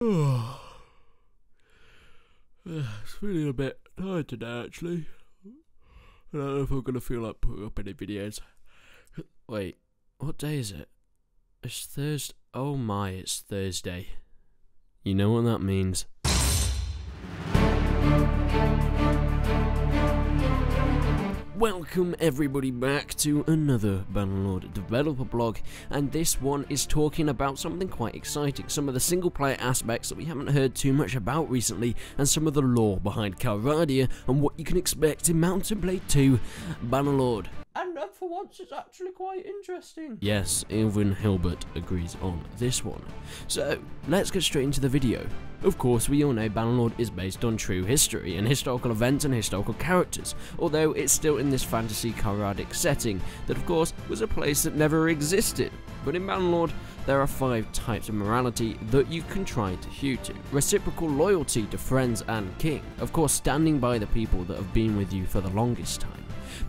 Feeling a bit tired today, actually. I don't know if I'm gonna feel like putting up any videos. Wait, what day is it? It's Thursday. Oh my, it's Thursday. You know what that means. Welcome everybody back to another Bannerlord developer blog, and this one is talking about something quite exciting, some of the single player aspects that we haven't heard too much about recently, and some of the lore behind Calradia and what you can expect in Mount & Blade 2 Bannerlord. And for once it's actually quite interesting. Yes, even Hilbert agrees on this one. So, let's get straight into the video. Of course, we all know Bannerlord is based on true history and historical events and historical characters, although it's still in this fantasy Calradic setting that of course was a place that never existed. But in Bannerlord, there are 5 types of morality that you can try to hew to. Reciprocal loyalty to friends and king, of course standing by the people that have been with you for the longest time.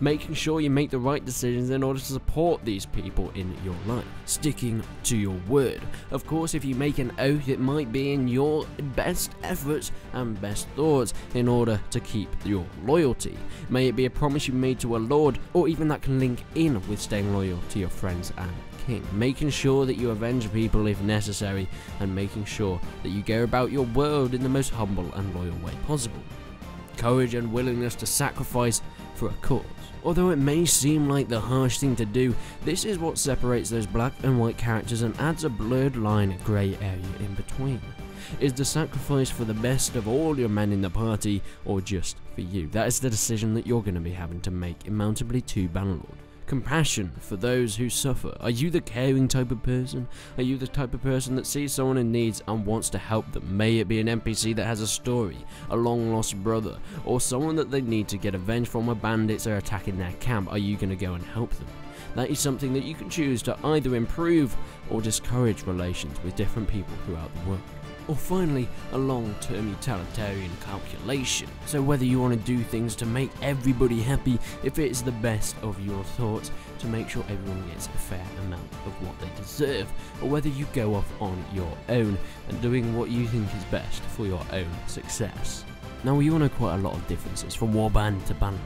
Making sure you make the right decisions in order to support these people in your life. Sticking to your word. Of course, if you make an oath, it might be in your best efforts and best thoughts in order to keep your loyalty. May it be a promise you made to a lord, or even that can link in with staying loyal to your friends and king. Making sure that you avenge people if necessary, and making sure that you go about your world in the most humble and loyal way possible. Courage and willingness to sacrifice for a cause. Although it may seem like the harsh thing to do, this is what separates those black and white characters and adds a blurred line grey area in between. Is the sacrifice for the best of all your men in the party, or just for you? That is the decision that you're going to be having to make in Mount & Blade 2 Bannerlord. Compassion for those who suffer. Are you the caring type of person? Are you the type of person that sees someone in need and wants to help them? May it be an NPC that has a story, a long lost brother, or someone that they need to get avenged from when bandits are attacking their camp. Are you going to go and help them? That is something that you can choose to either improve or discourage relations with different people throughout the world. Or finally, a long-term utilitarian calculation. So whether you want to do things to make everybody happy, if it is the best of your thoughts, to make sure everyone gets a fair amount of what they deserve, or whether you go off on your own and doing what you think is best for your own success. Now we all know quite a lot of differences from Warband to Bannerlord.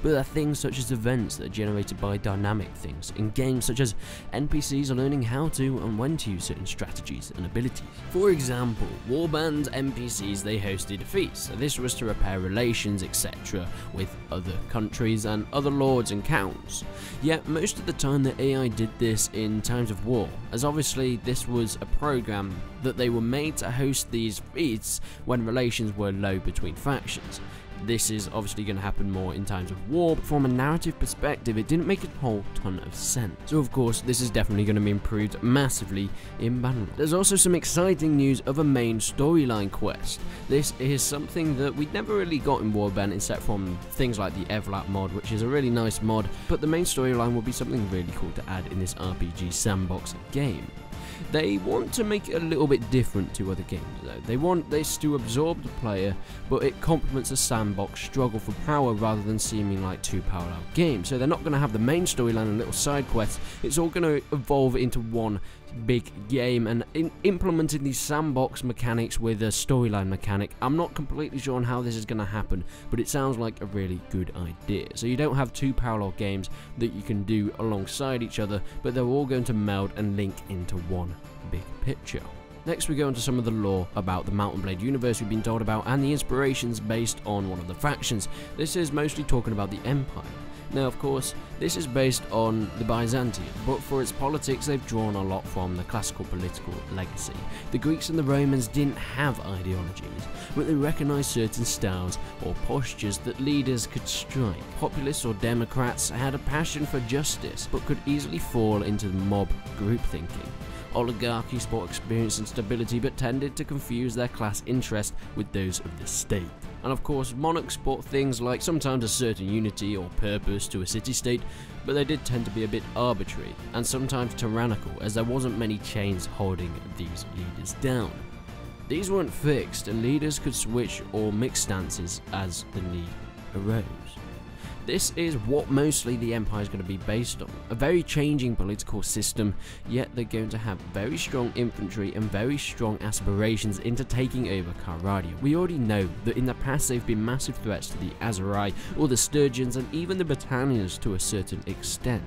But there are things such as events that are generated by dynamic things in games, such as NPCs are learning how to and when to use certain strategies and abilities. For example, Warband NPCs, they hosted feasts, so this was to repair relations etc. with other countries and other lords and counts. Yet most of the time the AI did this in times of war, as obviously this was a program that they were made to host these feasts when relations were low between factions. This is obviously going to happen more in times of war, but from a narrative perspective it didn't make a whole ton of sense. So of course this is definitely going to be improved massively in Bannerlord. There's also some exciting news of a main storyline quest. This is something that we never really got in Warband except from things like the Evlap mod, which is a really nice mod, but the main storyline will be something really cool to add in this RPG sandbox game. They want to make it a little bit different to other games though. They want this to absorb the player, but it complements a sandbox struggle for power rather than seeming like 2 parallel games. So they're not going to have the main storyline and little side quests, it's all going to evolve into one big game, and implementing these sandbox mechanics with a storyline mechanic. I'm not completely sure on how this is going to happen, but it sounds like a really good idea. So you don't have 2 parallel games that you can do alongside each other, but they're all going to meld and link into one big picture. Next we go into some of the lore about the Mount & Blade universe we've been told about, and the inspirations based on one of the factions. This is mostly talking about the Empire. Now of course, this is based on the Byzantium, but for its politics they've drawn a lot from the classical political legacy. The Greeks and the Romans didn't have ideologies, but they recognised certain styles or postures that leaders could strike. Populists or democrats had a passion for justice, but could easily fall into mob group thinking. Oligarchies brought experience and stability, but tended to confuse their class interest with those of the state. And of course, monarchs brought things like sometimes a certain unity or purpose to a city-state, but they did tend to be a bit arbitrary, and sometimes tyrannical, as there wasn't many chains holding these leaders down. These weren't fixed, and leaders could switch or mix stances as the need arose. This is what mostly the Empire is going to be based on. A very changing political system, yet they're going to have very strong infantry and very strong aspirations into taking over Caradia. We already know that in the past they've been massive threats to the Aserai, or the Sturgeons, and even the Britannians to a certain extent.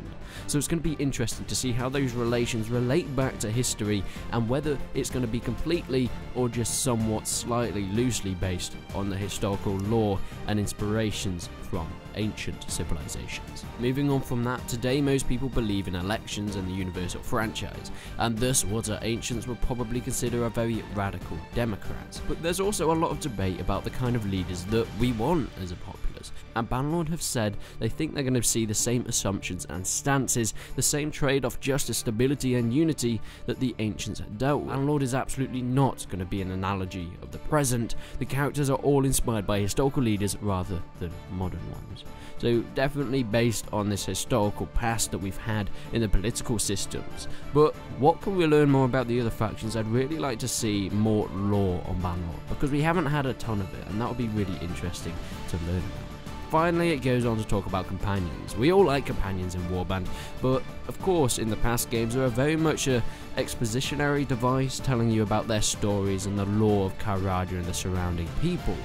So it's going to be interesting to see how those relations relate back to history, and whether it's going to be completely or just somewhat slightly loosely based on the historical lore and inspirations from ancient civilizations. Moving on from that, today most people believe in elections and the universal franchise, and thus what our ancients would probably consider a very radical democrat. But there's also a lot of debate about the kind of leaders that we want as a populace, and Bannerlord have said they think they're going to see the same assumptions and stances, the same trade-off justice, stability and unity that the ancients had dealt with. Bannerlord is absolutely not going to be an analogy of the present. The characters are all inspired by historical leaders rather than modern ones. So definitely based on this historical past that we've had in the political systems. But what can we learn more about the other factions? I'd really like to see more lore on Bannerlord, because we haven't had a ton of it, and that would be really interesting to learn about. Finally, it goes on to talk about companions. We all like companions in Warband, but of course in the past games they are very much a expositionary device telling you about their stories and the lore of Caradia and the surrounding people.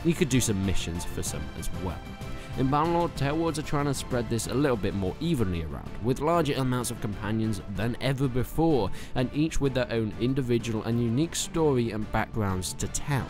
You could do some missions for some as well. In Bannerlord, Tailwards are trying to spread this a little bit more evenly around, with larger amounts of companions than ever before, and each with their own individual and unique story and backgrounds to tell.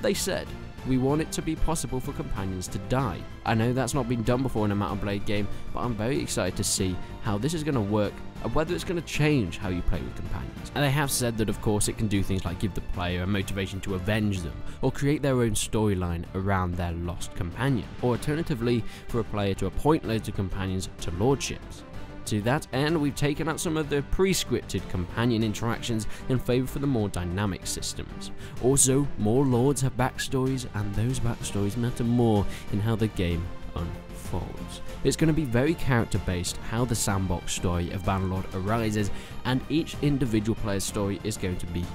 They said, "We want it to be possible for companions to die." I know that's not been done before in a Mount and Blade game, but I'm very excited to see how this is going to work and whether it's going to change how you play with companions. And they have said that of course it can do things like give the player a motivation to avenge them, or create their own storyline around their lost companion, or alternatively for a player to appoint loads of companions to lordships. To that end, we've taken out some of the pre-scripted companion interactions in favour for the more dynamic systems. Also, more lords have backstories, and those backstories matter more in how the game unfolds. It's going to be very character based how the sandbox story of Bannerlord arises, and each individual player's story is going to be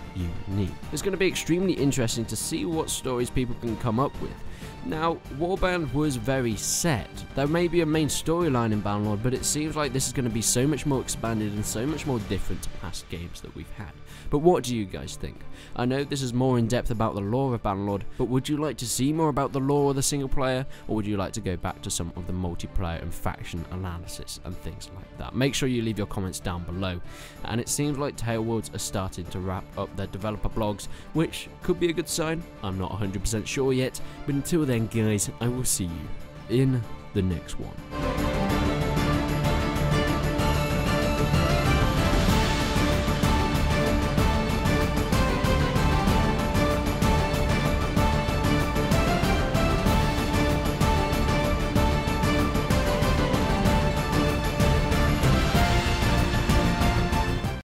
unique. It's going to be extremely interesting to see what stories people can come up with. Now, Warband was very set. There may be a main storyline in Bannerlord, but it seems like this is going to be so much more expanded and so much more different to past games that we've had. But what do you guys think? I know this is more in depth about the lore of Bannerlord, but would you like to see more about the lore of the single player, or would you like to go back to some of the multiplayer and faction analysis and things like that? Make sure you leave your comments down below. And it seems like Tailwards are starting to wrap up their developer blogs, which could be a good sign. I'm not 100% sure yet, but until then guys, I will see you in the next one.